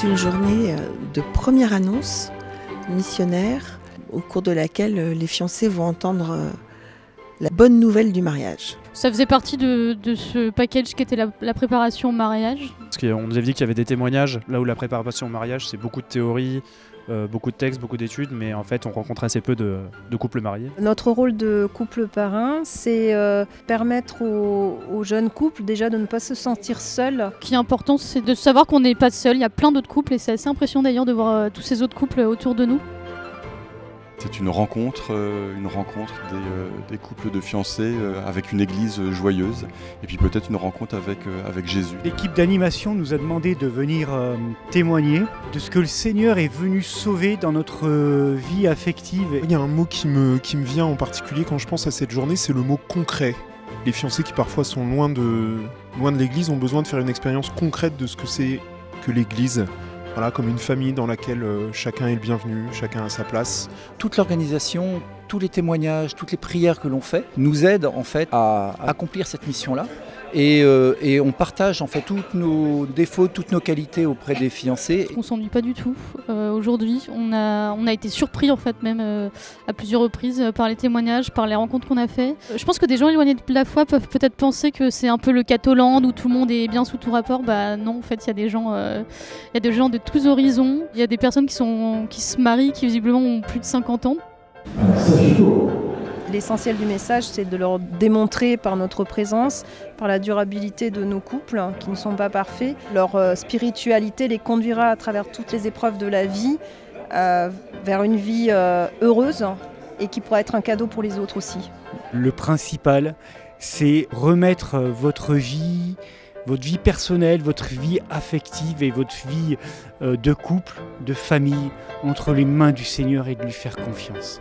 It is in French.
C'est une journée de première annonce missionnaire au cours de laquelle les fiancés vont entendre la bonne nouvelle du mariage. Ça faisait partie de ce package qui était la préparation au mariage. Parce qu'on nous avait dit qu'il y avait des témoignages, là où la préparation au mariage c'est beaucoup de théories, beaucoup de textes, beaucoup d'études, mais en fait on rencontre assez peu de couples mariés. Notre rôle de couple parrain, c'est permettre aux jeunes couples déjà de ne pas se sentir seuls. Ce qui est important, c'est de savoir qu'on n'est pas seul. Il y a plein d'autres couples et c'est assez impressionnant d'ailleurs de voir tous ces autres couples autour de nous. C'est une rencontre des couples de fiancés avec une église joyeuse et puis peut-être une rencontre avec Jésus. L'équipe d'animation nous a demandé de venir témoigner de ce que le Seigneur est venu sauver dans notre vie affective. Il y a un mot qui me vient en particulier quand je pense à cette journée, c'est le mot concret. Les fiancés qui parfois sont loin de l'église ont besoin de faire une expérience concrète de ce que c'est que l'église. Voilà, comme une famille dans laquelle chacun est le bienvenu, chacun a sa place. Toute l'organisation, tous les témoignages, toutes les prières que l'on fait nous aident en fait à accomplir cette mission-là. Et on partage en fait tous nos défauts, toutes nos qualités auprès des fiancés. On s'ennuie pas du tout. Aujourd'hui, on a été surpris en fait même à plusieurs reprises par les témoignages, par les rencontres qu'on a fait. Je pense que des gens éloignés de la foi peuvent peut-être penser que c'est un peu le Catholand où tout le monde est bien sous tout rapport. Bah non, en fait, il y a des gens de tous horizons. Il y a des personnes qui se marient, qui visiblement ont plus de 50 ans. L'essentiel du message, c'est de leur démontrer par notre présence, par la durabilité de nos couples qui ne sont pas parfaits, leur spiritualité les conduira à travers toutes les épreuves de la vie vers une vie heureuse et qui pourra être un cadeau pour les autres aussi. Le principal, c'est remettre votre vie personnelle, votre vie affective et votre vie de couple, de famille entre les mains du Seigneur et de lui faire confiance.